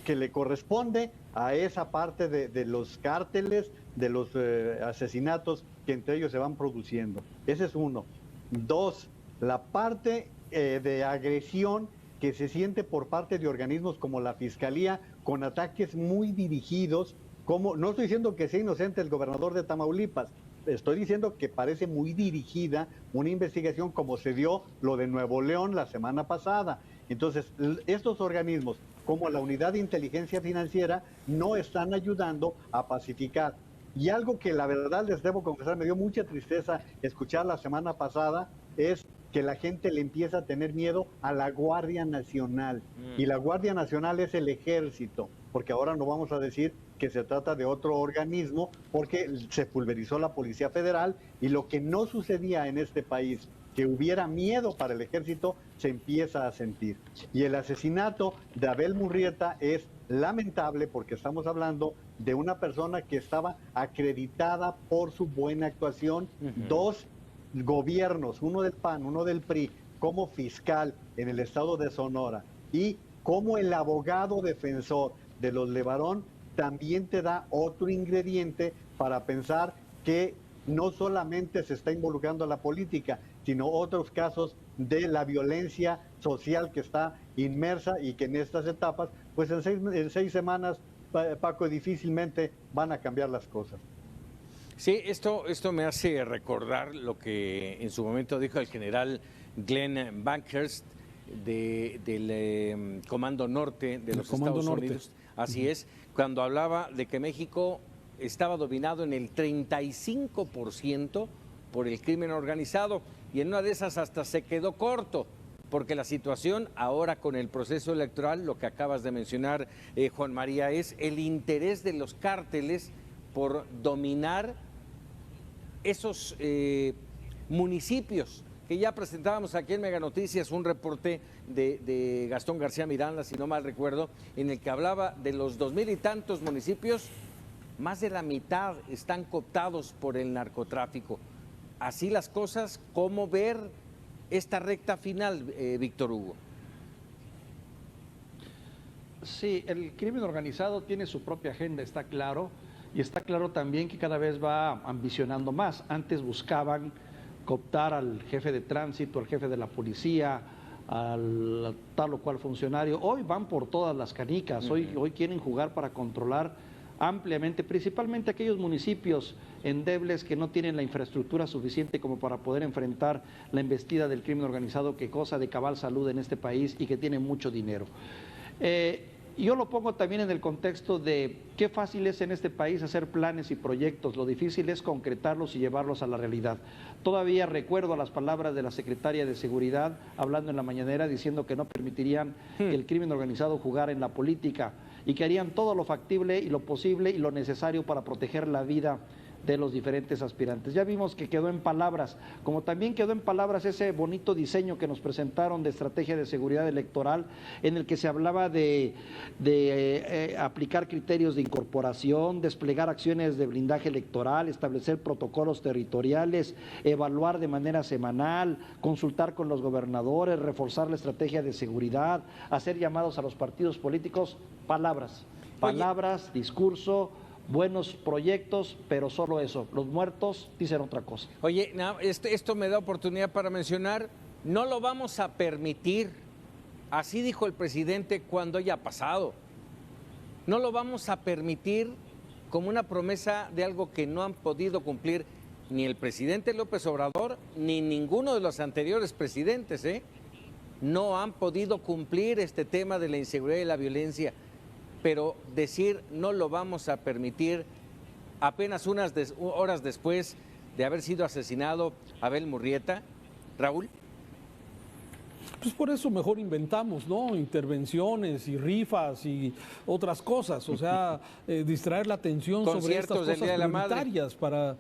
que le corresponde a esa parte de los cárteles, de los asesinatos que entre ellos se van produciendo. Ese es uno. Dos, la parte de agresión que se siente por parte de organismos como la Fiscalía, con ataques muy dirigidos, como no estoy diciendo que sea inocente el gobernador de Tamaulipas, estoy diciendo que parece muy dirigida una investigación como se dio lo de Nuevo León la semana pasada. Entonces, estos organismos, como la Unidad de Inteligencia Financiera, no están ayudando a pacificar. Y algo que la verdad les debo confesar, me dio mucha tristeza escuchar la semana pasada, es que la gente le empieza a tener miedo a la Guardia Nacional. Y la Guardia Nacional es el ejército, porque ahora no vamos a decir que se trata de otro organismo, porque se pulverizó la Policía Federal, y lo que no sucedía en este país, que hubiera miedo para el ejército, se empieza a sentir. Y el asesinato de Abel Murrieta es lamentable porque estamos hablando de una persona que estaba acreditada por su buena actuación. Dos gobiernos, uno del PAN, uno del PRI, como fiscal en el estado de Sonora y como el abogado defensor de los Levarón, también te da otro ingrediente para pensar que no solamente se está involucrando a la política, sino otros casos de la violencia social que está inmersa y que en estas etapas, pues en seis semanas, Paco, difícilmente van a cambiar las cosas. Sí, esto me hace recordar lo que en su momento dijo el general Glenn Bankhurst del Comando Norte de los Estados Unidos. Así es, cuando hablaba de que México estaba dominado en el 35% por el crimen organizado, y en una de esas hasta se quedó corto, porque la situación ahora con el proceso electoral, lo que acabas de mencionar, Juan María, es el interés de los cárteles por dominar esos municipios que ya presentábamos aquí en Mega Noticias, un reporte de Gastón García Miranda, si no mal recuerdo, en el que hablaba de los 2,000 y tantos municipios, más de la mitad están cooptados por el narcotráfico. Así las cosas, ¿cómo ver esta recta final, Víctor Hugo? Sí, el crimen organizado tiene su propia agenda, está claro, y está claro también que cada vez va ambicionando más. Antes buscaban cooptar al jefe de tránsito, al jefe de la policía, al tal o cual funcionario. Hoy van por todas las canicas, hoy quieren jugar para controlar ampliamente, principalmente aquellos municipios endebles que no tienen la infraestructura suficiente como para poder enfrentar la embestida del crimen organizado, que goza de cabal salud en este país y que tiene mucho dinero. Yo lo pongo también en el contexto de qué fácil es en este país hacer planes y proyectos, lo difícil es concretarlos y llevarlos a la realidad. Todavía recuerdo las palabras de la secretaria de Seguridad hablando en la mañanera diciendo que no permitirían que el crimen organizado jugara en la política y que harían todo lo factible y lo posible y lo necesario para proteger la vida de los diferentes aspirantes. Ya vimos que quedó en palabras, como también quedó en palabras ese bonito diseño que nos presentaron de estrategia de seguridad electoral, en el que se hablaba de aplicar criterios de incorporación, desplegar acciones de blindaje electoral, establecer protocolos territoriales, evaluar de manera semanal, consultar con los gobernadores, reforzar la estrategia de seguridad, hacer llamados a los partidos políticos, palabras, discurso, buenos proyectos, pero solo eso. Los muertos dicen otra cosa. Oye, esto me da oportunidad para mencionar, no lo vamos a permitir, así dijo el presidente cuando haya pasado, no lo vamos a permitir como una promesa de algo que no han podido cumplir ni el presidente López Obrador, ni ninguno de los anteriores presidentes, no han podido cumplir este tema de la inseguridad y la violencia. Pero decir no lo vamos a permitir apenas unas horas después de haber sido asesinado Abel Murrieta, Raúl. Pues por eso mejor inventamos, ¿no? Intervenciones y rifas y otras cosas, o sea, distraer la atención sobre estas cosas prioritarias para...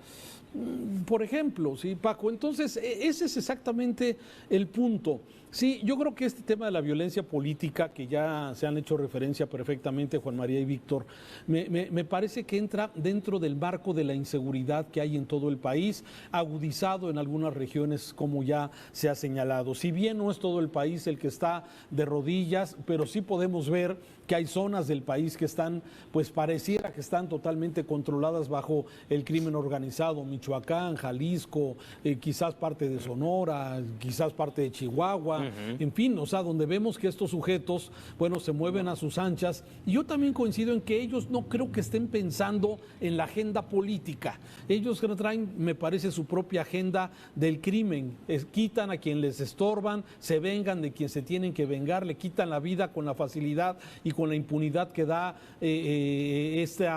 Por ejemplo, sí, Paco. Entonces, ese es exactamente el punto. Sí, yo creo que este tema de la violencia política, que ya se han hecho referencia perfectamente Juan María y Víctor, me parece que entra dentro del marco de la inseguridad que hay en todo el país, agudizado en algunas regiones, como ya se ha señalado. Si bien no es todo el el país el que está de rodillas, pero sí podemos ver que hay zonas del país que están, pues pareciera que están totalmente controladas bajo el crimen organizado, Michoacán, Jalisco, quizás parte de Sonora, quizás parte de Chihuahua, en fin, o sea, donde vemos que estos sujetos, bueno, se mueven a sus anchas. Y yo también coincido en que ellos no creo que estén pensando en la agenda política. Ellos traen, me parece, su propia agenda del crimen. Quitan a quien les estorban, se vengan de quien se tienen que vengar, le quitan la vida con la facilidad y con la impunidad que da este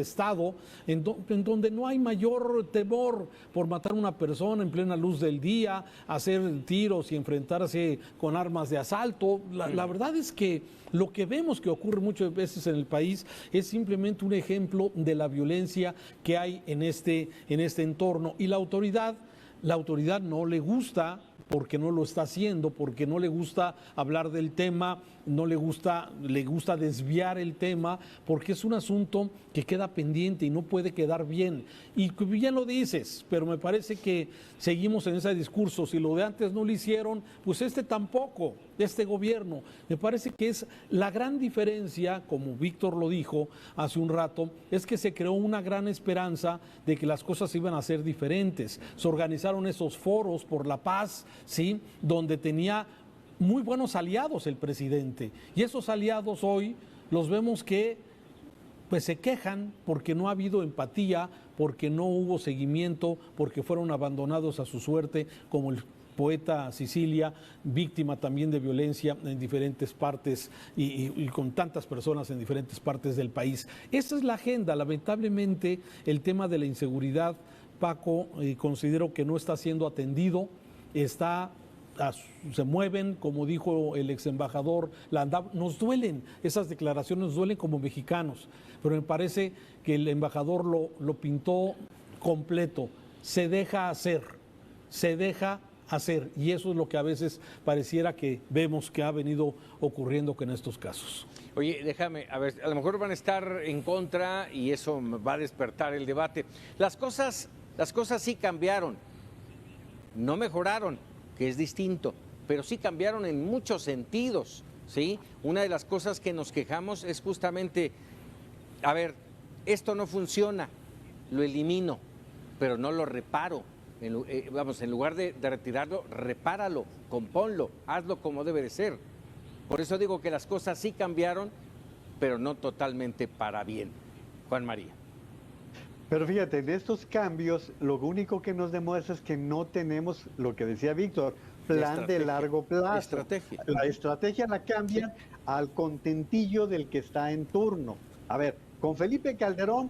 estado, en donde no hay mayor temor por matar a una persona en plena luz del día, hacer tiros y enfrentarse con armas de asalto. La verdad es que lo que vemos que ocurre muchas veces en el país es simplemente un ejemplo de la violencia que hay en este entorno. Y la autoridad no le gusta, porque no lo está haciendo, porque no le gusta hablar del tema, le gusta desviar el tema, porque es un asunto que queda pendiente y no puede quedar bien. Y bien lo dices, pero me parece que seguimos en ese discurso. Si lo de antes no lo hicieron, pues tampoco, este gobierno. Me parece que es la gran diferencia, como Víctor lo dijo hace un rato, es que se creó una gran esperanza de que las cosas iban a ser diferentes. Se organizaron esos foros por la paz, ¿sí?, donde tenía muy buenos aliados el presidente, y esos aliados hoy los vemos que pues se quejan porque no ha habido empatía, porque no hubo seguimiento, porque fueron abandonados a su suerte, como el poeta Sicilia, víctima también de violencia en diferentes partes y con tantas personas en diferentes partes del país. Esa es la agenda. Lamentablemente el tema de la inseguridad, Paco, considero que no está siendo atendido, se mueven, como dijo el ex embajador Landau, nos duelen, esas declaraciones nos duelen como mexicanos, pero me parece que el embajador lo pintó completo, se deja hacer, y eso es lo que a veces pareciera que vemos que ha venido ocurriendo con estos casos. Oye, déjame, a ver, a lo mejor van a estar en contra y eso va a despertar el debate. Las cosas sí cambiaron, no mejoraron, que es distinto, pero sí cambiaron en muchos sentidos, ¿sí? Una de las cosas que nos quejamos es justamente, a ver, esto no funciona, lo elimino, pero no lo reparo. En lugar de retirarlo, repáralo, compónlo, hazlo como debe de ser. Por eso digo que las cosas sí cambiaron, pero no totalmente para bien. Juan María. Pero fíjate, en estos cambios, lo único que nos demuestra es que no tenemos, lo que decía Víctor, plan de largo plazo. La estrategia la cambian al contentillo del que está en turno. A ver, con Felipe Calderón,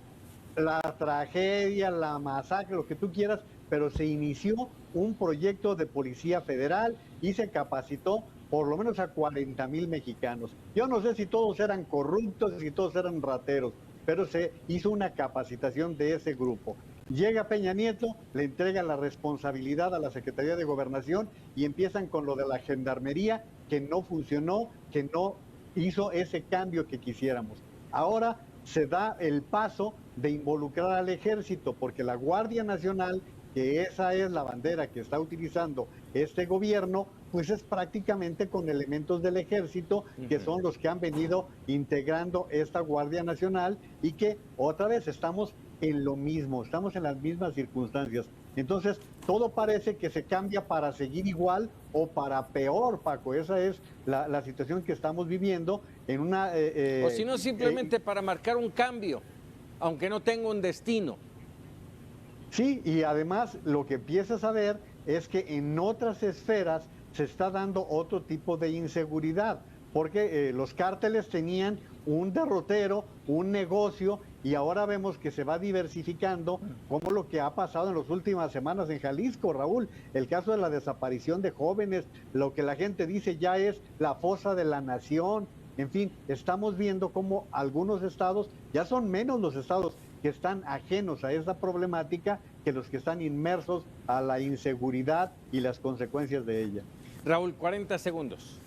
la tragedia, la masacre, lo que tú quieras, pero se inició un proyecto de Policía Federal y se capacitó por lo menos a 40,000 mexicanos. Yo no sé si todos eran corruptos, si todos eran rateros, pero se hizo una capacitación de ese grupo. Llega Peña Nieto, le entrega la responsabilidad a la Secretaría de Gobernación y empiezan con lo de la Gendarmería, que no funcionó, que no hizo ese cambio que quisiéramos. Ahora se da el paso de involucrar al Ejército, porque la Guardia Nacional, que esa es la bandera que está utilizando este gobierno, pues es prácticamente con elementos del Ejército, que son los que han venido integrando esta Guardia Nacional, y que otra vez estamos en lo mismo, estamos en las mismas circunstancias. Entonces, todo parece que se cambia para seguir igual o para peor, Paco. Esa es la situación que estamos viviendo en una... o si no, simplemente para marcar un cambio, aunque no tenga un destino. Sí, y además lo que empiezas a ver es que en otras esferas se está dando otro tipo de inseguridad, porque los cárteles tenían un derrotero, un negocio, y ahora vemos que se va diversificando, como lo que ha pasado en las últimas semanas en Jalisco, Raúl, el caso de la desaparición de jóvenes, lo que la gente dice ya es la fosa de la nación. En fin, estamos viendo cómo algunos estados, ya son menos los estados que están ajenos a esa problemática que los que están inmersos a la inseguridad y las consecuencias de ella. Raúl, 40 segundos.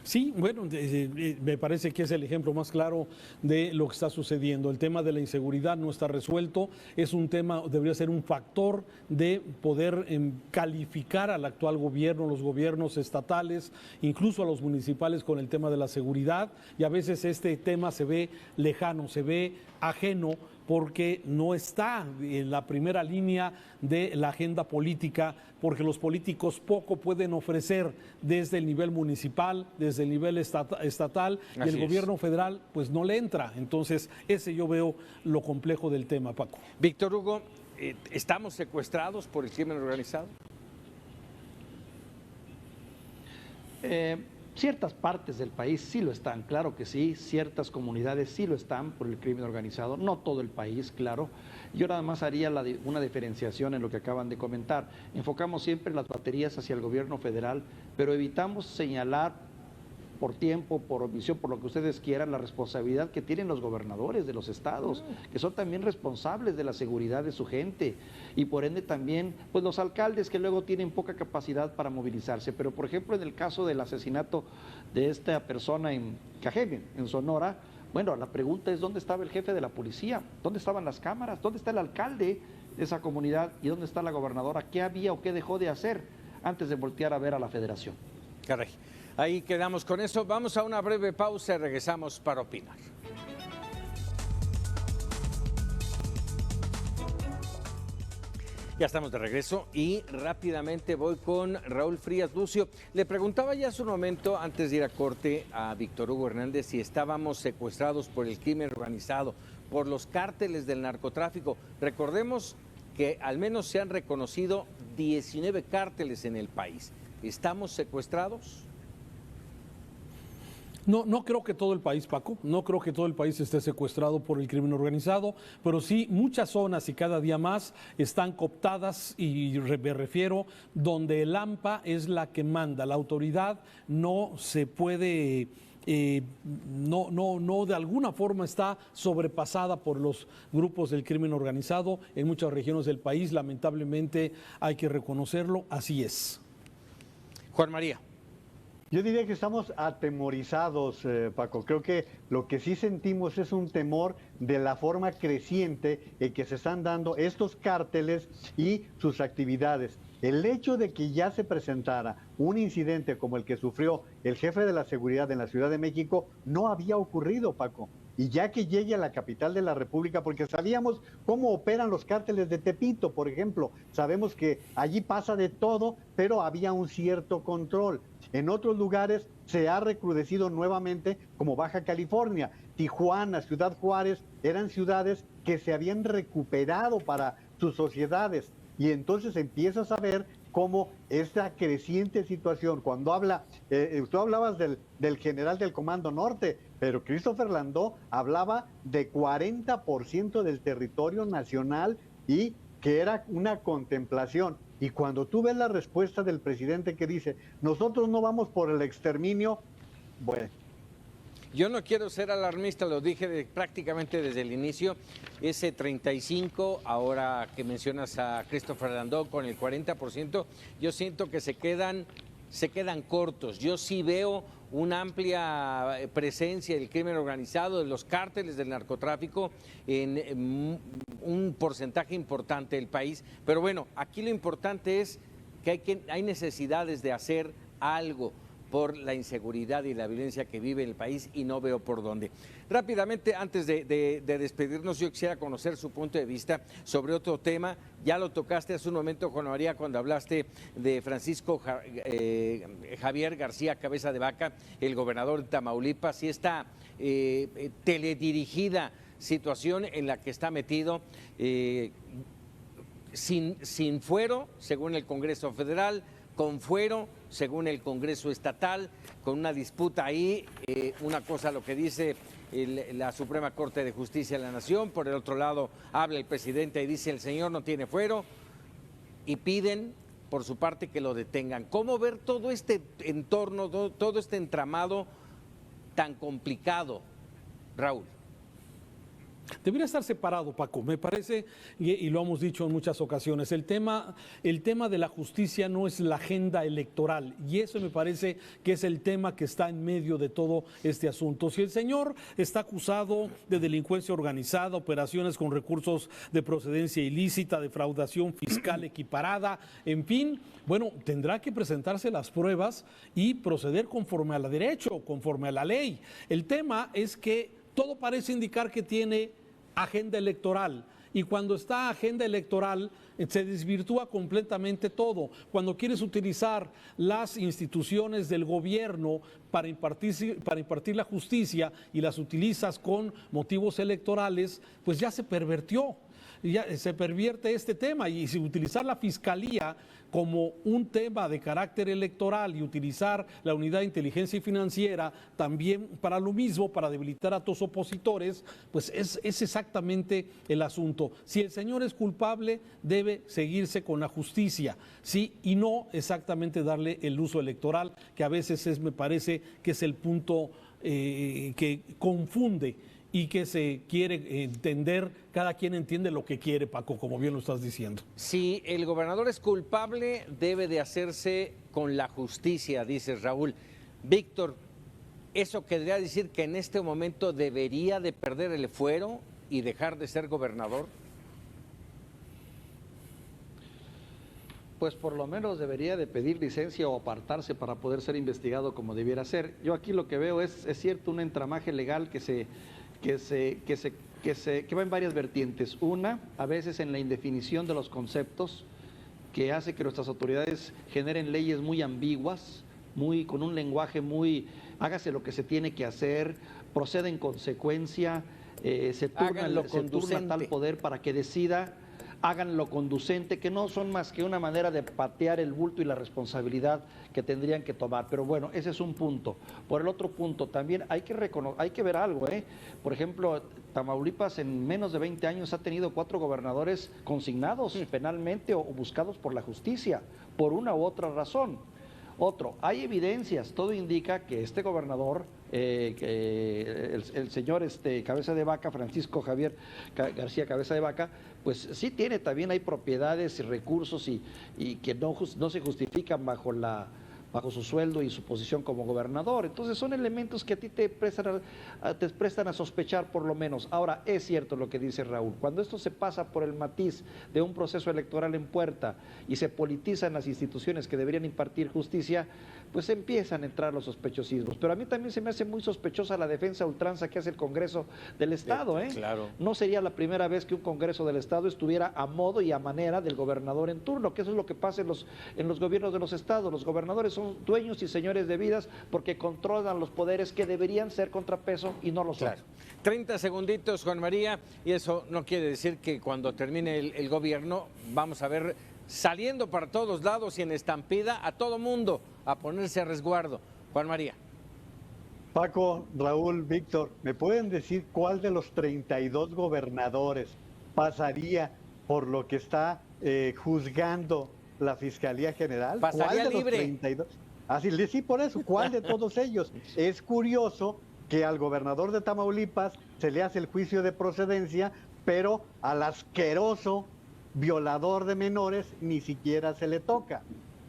Sí, bueno, me parece que es el ejemplo más claro de lo que está sucediendo. El tema de la inseguridad no está resuelto, es un tema, debería ser un factor de poder calificar al actual gobierno, los gobiernos estatales, incluso a los municipales con el tema de la seguridad, y a veces este tema se ve lejano, se ve ajeno, porque no está en la primera línea de la agenda política, porque los políticos poco pueden ofrecer desde el nivel municipal, desde el nivel estatal, y el gobierno federal pues no le entra. Entonces, ese yo veo lo complejo del tema, Paco. Víctor Hugo, ¿estamos secuestrados por el crimen organizado? Ciertas partes del país sí lo están, claro que sí, ciertas comunidades sí lo están por el crimen organizado, no todo el país, claro. Yo nada más haría una diferenciación en lo que acaban de comentar. Enfocamos siempre las baterías hacia el gobierno federal, pero evitamos señalar por tiempo, por omisión, por lo que ustedes quieran, la responsabilidad que tienen los gobernadores de los estados, que son también responsables de la seguridad de su gente, y por ende también pues los alcaldes que luego tienen poca capacidad para movilizarse. Pero por ejemplo en el caso del asesinato de esta persona en Cajeme, en Sonora, bueno, la pregunta es ¿dónde estaba el jefe de la policía? ¿Dónde estaban las cámaras? ¿Dónde está el alcalde de esa comunidad? ¿Y dónde está la gobernadora? ¿Qué había o qué dejó de hacer antes de voltear a ver a la federación? Caray. Ahí quedamos con eso. Vamos a una breve pausa y regresamos para opinar. Ya estamos de regreso y rápidamente voy con Raúl Frías Lucio. Le preguntaba ya hace un momento, antes de ir a corte, a Víctor Hugo Hernández si estábamos secuestrados por el crimen organizado, por los cárteles del narcotráfico. Recordemos que al menos se han reconocido 19 cárteles en el país. ¿Estamos secuestrados? No creo que todo el país, Paco, no creo que todo el país esté secuestrado por el crimen organizado, pero sí muchas zonas y cada día más están cooptadas, y me refiero donde el AMPA es la que manda. La autoridad no se puede, no de alguna forma está sobrepasada por los grupos del crimen organizado en muchas regiones del país. Lamentablemente hay que reconocerlo, así es. Juan María. Yo diría que estamos atemorizados, Paco. Creo que lo que sí sentimos es un temor de la forma creciente en que se están dando estos cárteles y sus actividades. El hecho de que ya se presentara un incidente como el que sufrió el jefe de la seguridad en la Ciudad de México no había ocurrido, Paco. Y ya que llegue a la capital de la República, porque sabíamos cómo operan los cárteles de Tepito, por ejemplo, sabemos que allí pasa de todo, pero había un cierto control. En otros lugares se ha recrudecido nuevamente, como Baja California, Tijuana, Ciudad Juárez, eran ciudades que se habían recuperado para sus sociedades. Y entonces empiezas a ver cómo esta creciente situación, cuando tú hablabas del general del Comando Norte, pero Christopher Landó hablaba de 40% del territorio nacional y que era una contemplación. Y cuando tú ves la respuesta del presidente que dice, nosotros no vamos por el exterminio, bueno. Yo no quiero ser alarmista, lo dije prácticamente desde el inicio, ese 35, ahora que mencionas a Christopher Landó con el 40%, yo siento que se quedan cortos. Yo sí veo una amplia presencia del crimen organizado, de los cárteles del narcotráfico en un porcentaje importante del país. Pero bueno, aquí lo importante es que hay necesidades de hacer algo por la inseguridad y la violencia que vive el país y no veo por dónde. Rápidamente, antes de despedirnos, yo quisiera conocer su punto de vista sobre otro tema. Ya lo tocaste hace un momento, Juan María, cuando hablaste de Francisco Javier García Cabeza de Vaca, el gobernador de Tamaulipas, y esta teledirigida situación en la que está metido sin fuero, según el Congreso Federal, con fuero, según el Congreso Estatal, con una disputa ahí, una cosa lo que dice la Suprema Corte de Justicia de la Nación, por el otro lado habla el presidente y dice el señor no tiene fuero, y piden por su parte que lo detengan. ¿Cómo ver todo este entorno, todo este entramado tan complicado, Raúl? Debería estar separado, Paco. Me parece, y lo hemos dicho en muchas ocasiones, el tema de la justicia no es la agenda electoral, y eso me parece que es el tema que está en medio de todo este asunto. Si el señor está acusado de delincuencia organizada, operaciones con recursos de procedencia ilícita, defraudación fiscal equiparada, en fin, bueno, tendrá que presentarse las pruebas y proceder conforme al derecho, conforme a la ley. El tema es que todo parece indicar que tiene agenda electoral, y cuando está agenda electoral se desvirtúa completamente todo. Cuando quieres utilizar las instituciones del gobierno para impartir la justicia y las utilizas con motivos electorales, pues ya se pervirtió. Ya se pervierte este tema, y si utilizar la fiscalía como un tema de carácter electoral y utilizar la unidad de inteligencia financiera también para lo mismo, para debilitar a tus opositores, pues es exactamente el asunto. Si el señor es culpable, debe seguirse con la justicia, sí, y no exactamente darle el uso electoral, que a veces me parece que es el punto que confunde y que se quiere entender, cada quien entiende lo que quiere, Paco, como bien lo estás diciendo. Si el gobernador es culpable, debe de hacerse con la justicia, dice Raúl. Víctor, ¿eso querría decir que en este momento debería de perder el fuero y dejar de ser gobernador? Pues por lo menos debería de pedir licencia o apartarse para poder ser investigado como debiera ser. Yo aquí lo que veo es cierto, un entramaje legal que va en varias vertientes. Una, a veces en la indefinición de los conceptos, que hace que nuestras autoridades generen leyes muy ambiguas, con un lenguaje muy, hágase lo que se tiene que hacer, procede en consecuencia, se turna tal poder para que decida, hagan lo conducente, que no son más que una manera de patear el bulto y la responsabilidad que tendrían que tomar. Pero bueno, ese es un punto. Por el otro punto, también hay que ver algo, Por ejemplo, Tamaulipas en menos de 20 años ha tenido 4 gobernadores consignados penalmente o buscados por la justicia, por una u otra razón. Otro, hay evidencias, todo indica que este gobernador, el señor Cabeza de Vaca, Francisco Javier García Cabeza de Vaca, pues sí tiene, también hay propiedades y recursos y que no se justifican bajo su sueldo y su posición como gobernador. Entonces son elementos que a ti te prestan a sospechar por lo menos. Ahora, es cierto lo que dice Raúl, cuando esto se pasa por el matiz de un proceso electoral en puerta y se politizan las instituciones que deberían impartir justicia, pues empiezan a entrar los sospechosismos. Pero a mí también se me hace muy sospechosa la defensa a ultranza que hace el Congreso del Estado. Claro. No sería la primera vez que un Congreso del Estado estuviera a modo y a manera del gobernador en turno, que eso es lo que pasa en los gobiernos de los estados. Los gobernadores son dueños y señores de vidas porque controlan los poderes que deberían ser contrapeso y no lo son. Claro. 30 segunditos, Juan María, y eso no quiere decir que cuando termine el gobierno vamos a ver saliendo para todos lados y en estampida a todo mundo a ponerse a resguardo. Juan María. Paco, Raúl, Víctor, ¿me pueden decir cuál de los 32 gobernadores pasaría por lo que está juzgando la Fiscalía General? Pasaría ¿Cuál de libre. los 32? Sí, por eso, ¿cuál de todos ellos? Es curioso que al gobernador de Tamaulipas se le hace el juicio de procedencia, pero al asqueroso violador de menores ni siquiera se le toca.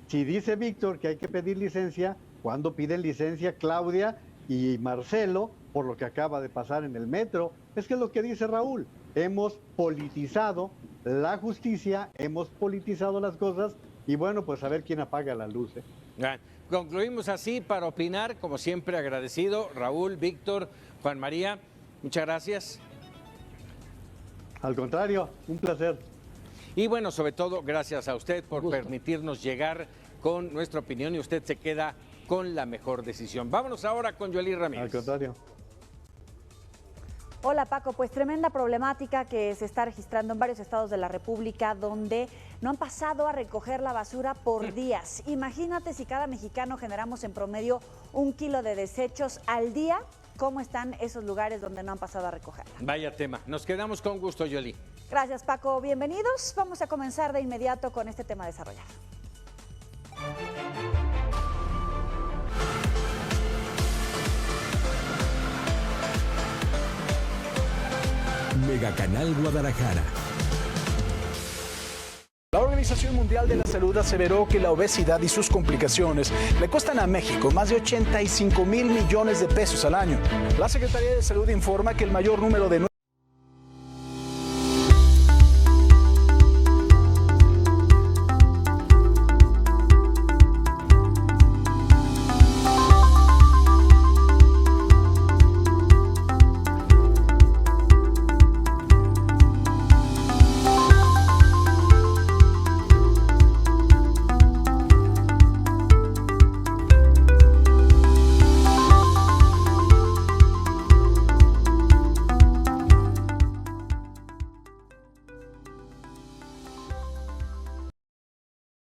Si dice Víctor que hay que pedir licencia, ¿cuándo piden licencia Claudia y Marcelo por lo que acaba de pasar en el metro? Es que es lo que dice Raúl, hemos politizado la justicia, hemos politizado las cosas y bueno, pues a ver quién apaga la luz. Concluimos así para opinar, como siempre agradecido, Raúl, Víctor, Juan María, muchas gracias. Al contrario, un placer. Y bueno, sobre todo, gracias a usted por permitirnos llegar con nuestra opinión y usted se queda con la mejor decisión. Vámonos ahora con Yoely Ramírez. Al contrario. Hola Paco, pues tremenda problemática que se está registrando en varios estados de la República donde no han pasado a recoger la basura por días. Imagínate si cada mexicano generamos en promedio 1 kilo de desechos al día, ¿cómo están esos lugares donde no han pasado a recogerla? Vaya tema, nos quedamos con gusto, Yoely. Gracias Paco, bienvenidos. Vamos a comenzar de inmediato con este tema a desarrollar. Mega Canal Guadalajara. La Organización Mundial de la Salud aseveró que la obesidad y sus complicaciones le costan a México más de 85,000 millones de pesos al año. La Secretaría de Salud informa que el mayor número de